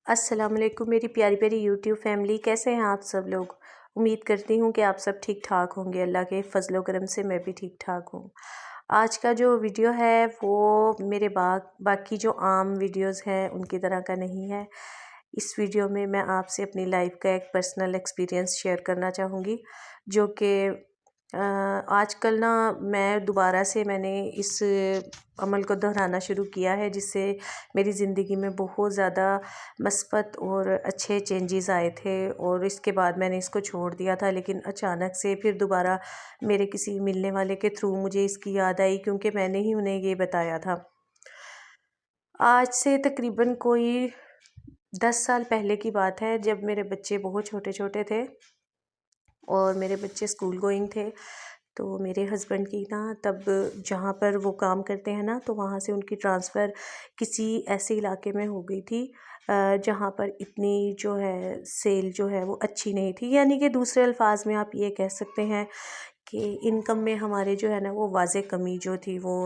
السلام علیکم میری پیاری پیاری یوٹیوب فیملی، کیسے ہیں آپ سب لوگ؟ امید کرتی ہوں کہ آپ سب ٹھیک ٹھاک ہوں گے۔ اللہ کے فضل و کرم سے میں بھی ٹھیک ٹھاک ہوں۔ آج کا جو ویڈیو ہے وہ میرے باقی جو عام ویڈیوز ہیں ان کی طرح کا نہیں ہے۔ اس ویڈیو میں آپ سے اپنی لائف کا ایک پرسنل ایکسپیرینس شیئر کرنا چاہوں گی، جو کہ آج کل میں دوبارہ سے میں نے اس عمل کو دہرانا شروع کیا ہے، جس سے میری زندگی میں بہت زیادہ مثبت اور اچھے چینجز آئے تھے، اور اس کے بعد میں نے اس کو چھوڑ دیا تھا، لیکن اچانک سے پھر دوبارہ میرے کسی ملنے والے کے تھرو مجھے اس کی یاد آئی، کیونکہ میں نے ہی انہیں یہ بتایا تھا۔ آج سے تقریباً کوئی 10 سال پہلے کی بات ہے، جب میرے بچے بہت چھوٹے چھوٹے تھے اور میرے بچے اسکول گوئنگ تھے، تو میرے ہسبینڈ کی تب جہاں پر وہ کام کرتے ہیں تو وہاں سے ان کی ٹرانسفر کسی ایسے علاقے میں ہو گئی تھی جہاں پر اتنی جو ہے سیل جو ہے وہ اچھی نہیں تھی، یعنی کہ دوسرے الفاظ میں آپ یہ کہہ سکتے ہیں کہ انکم میں ہمارے جو ہے وہ واضح کمی جو تھی وہ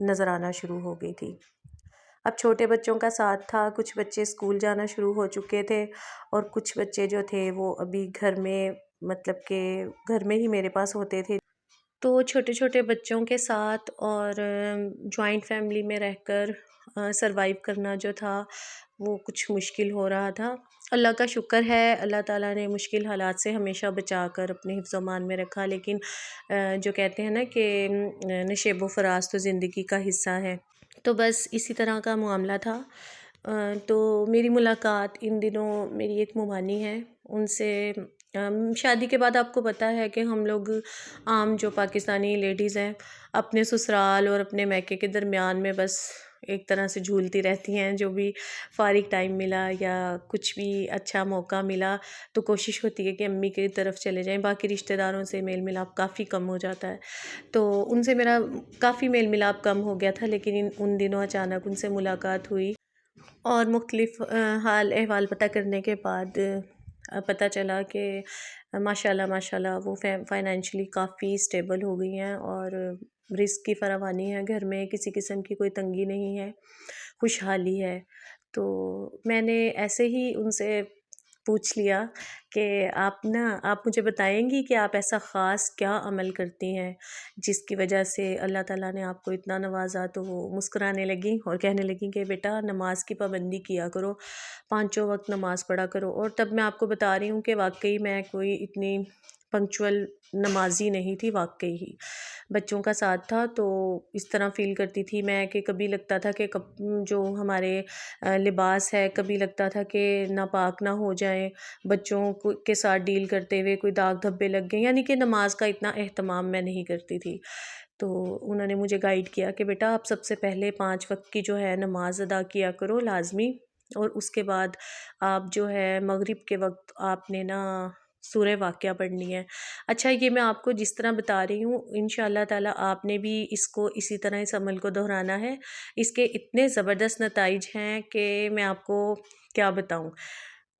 نظر آنا شروع ہو گئی تھی۔ اب چھوٹے بچوں کا ساتھ تھا، کچھ بچے اسکول جانا شروع ہو چکے تھے اور کچھ بچے جو تھے وہ ابھی گھر میں، مطلب کہ گھر میں ہی میرے پاس ہوتے تھے۔ تو چھوٹے چھوٹے بچوں کے ساتھ اور جوائنٹ فیملی میں رہ کر سروائیو کرنا جو تھا وہ کچھ مشکل ہو رہا تھا۔ اللہ کا شکر ہے، اللہ تعالیٰ نے مشکل حالات سے ہمیشہ بچا کر اپنے حفظ و امان میں رکھا، لیکن جو کہتے ہیں کہ نشیب و فراز تو زندگی کا حصہ ہے، تو بس اسی طرح کا معاملہ تھا۔ تو میری ملاقات ان دنوں میری ایک ممانی ہے ان سے، شادی کے بعد آپ کو پتہ ہے کہ ہم لوگ عام جو پاکستانی لیڈیز ہیں اپنے سسرال اور اپنے میکے کے درمیان میں بس ایک طرح سے جھولتی رہتی ہیں، جو بھی فارغ ٹائم ملا یا کچھ بھی اچھا موقع ملا تو کوشش ہوتی ہے کہ امی کی طرف چلے جائیں، باقی رشتہ داروں سے میل ملاپ کافی کم ہو جاتا ہے۔ تو ان سے میرا کافی میل ملاپ کم ہو گیا تھا، لیکن ان دنوں اچانک ان سے ملاقات ہوئی اور مختلف حال احوال پتہ کرنے کے بعد پتہ چلا کہ ماشاءاللہ وہ فائنینشلی کافی اسٹیبل ہو گئی ہیں اور رزق کی فراوانی ہے، گھر میں کسی قسم کی کوئی تنگی نہیں ہے، خوشحالی ہے۔ تو میں نے ایسے ہی ان سے پوچھ لیا کہ آپ مجھے بتائیں گی کہ آپ ایسا خاص کیا عمل کرتی ہیں جس کی وجہ سے اللہ تعالیٰ نے آپ کو اتنا نوازا؟ تو وہ مسکرانے لگیں اور کہنے لگیں کہ بیٹا نماز کی پابندی کیا کرو، 5 وقت نماز پڑھا کرو۔ اور تب میں آپ کو بتا رہی ہوں کہ واقعی میں کوئی اتنی پنکچول نمازی نہیں تھی، واقعی ہی بچوں کا ساتھ تھا تو اس طرح فیل کرتی تھی میں کہ کبھی لگتا تھا کہ جو ہمارے لباس ہے کبھی لگتا تھا کہ ناپاک نہ ہو جائیں، بچوں کے ساتھ ڈیل کرتے ہوئے کوئی داغ دھبے لگ گئے، یعنی کہ نماز کا اتنا اہتمام میں نہیں کرتی تھی۔ تو انہوں نے مجھے گائیڈ کیا کہ بیٹا آپ سب سے پہلے 5 وقت کی جو ہے نماز ادا کیا کرو لازمی، اور اس کے بعد آپ جو ہے مغرب کے وقت آپ نے سورہ واقعہ پڑھنی ہے۔ اچھا، یہ میں آپ کو جس طرح بتا رہی ہوں انشاءاللہ تعالیٰ آپ نے بھی اس کو اسی طرح اس عمل کو دہرانا ہے، اس کے اتنے زبردست نتائج ہیں کہ میں آپ کو کیا بتاؤں۔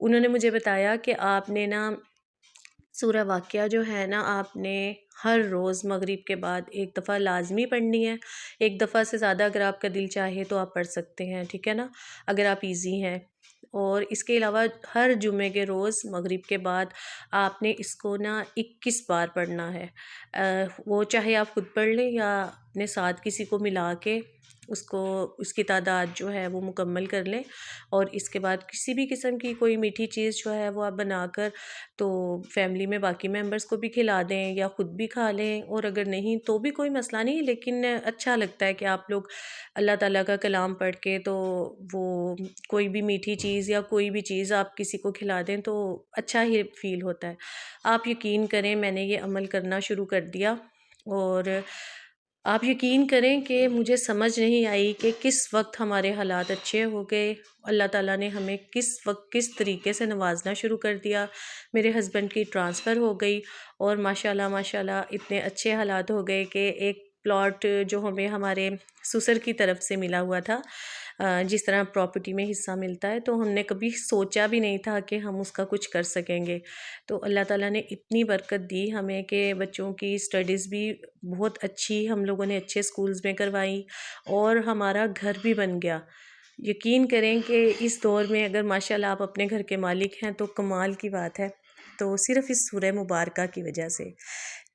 انہوں نے مجھے بتایا کہ آپ نے سورہ واقعہ جو ہے آپ نے ہر روز مغرب کے بعد ایک دفعہ لازمی پڑھنی ہے، ایک دفعہ سے زیادہ اگر آپ کا دل چاہے تو آپ پڑھ سکتے ہیں، ٹھیک ہے اگر آپ ایزی ہیں۔ اور اس کے علاوہ ہر جمعے کے روز مغرب کے بعد آپ نے اس کو 21 بار پڑھنا ہے، وہ چاہے آپ خود پڑھ لیں یا اپنے ساتھ کسی کو ملا کے اس کی تعداد جو ہے وہ مکمل کر لیں، اور اس کے بعد کسی بھی قسم کی کوئی میٹھی چیز جو ہے وہ آپ بنا کر تو فیملی میں باقی ممبرس کو بھی کھلا دیں یا خود بھی کھا لیں، اور اگر نہیں تو بھی کوئی مسئلہ نہیں، لیکن اچھا لگتا ہے کہ آپ لوگ اللہ تعالیٰ کا کلام پڑھ کے تو وہ کوئی بھی میٹھی چیز یا کوئی بھی چیز آپ کسی کو کھلا دیں تو اچھا ہی فیل ہوتا ہے۔ آپ یقین کریں میں نے یہ عمل کرنا شروع کر دیا، اور آپ یقین کریں کہ مجھے سمجھ نہیں آئی کہ کس وقت ہمارے حالات اچھے ہو گئے، اللہ تعالیٰ نے ہمیں کس وقت کس طریقے سے نوازنا شروع کر دیا۔ میرے ہسبینڈ کی ٹرانسفر ہو گئی اور ماشاءاللہ اتنے اچھے حالات ہو گئے کہ ایک پلاٹ جو ہمیں ہمارے سسر کی طرف سے ملا ہوا تھا، جس طرح پراپرٹی میں حصہ ملتا ہے، تو ہم نے کبھی سوچا بھی نہیں تھا کہ ہم اس کا کچھ کر سکیں گے۔ تو اللہ تعالیٰ نے اتنی برکت دی ہمیں کہ بچوں کی اسٹڈیز بھی بہت اچھی ہم لوگوں نے اچھے سکولز میں کروائی، اور ہمارا گھر بھی بن گیا۔ یقین کریں کہ اس دور میں اگر ماشاءاللہ آپ اپنے گھر کے مالک ہیں تو کمال کی بات ہے، تو صرف اس سورہ مبارکہ کی وجہ سے۔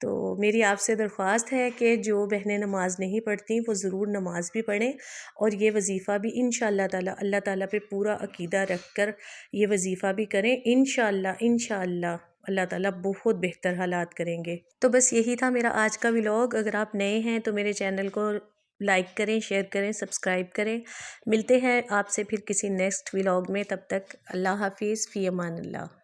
تو میری آپ سے درخواست ہے کہ جو بہنیں نماز نہیں پڑھتیں وہ ضرور نماز بھی پڑھیں، اور یہ وظیفہ بھی انشاءاللہ تعالی اللہ تعالیٰ پہ پورا عقیدہ رکھ کر یہ وظیفہ بھی کریں، انشاءاللہ اللہ تعالیٰ بہت بہتر حالات کریں گے۔ تو بس یہی تھا میرا آج کا ولاگ۔ اگر آپ نئے ہیں تو میرے چینل کو لائک کریں، شیئر کریں، سبسکرائب کریں۔ ملتے ہیں آپ سے پھر کسی نیکسٹ ولاگ میں، تب تک اللہ حافظ، فی امان اللہ۔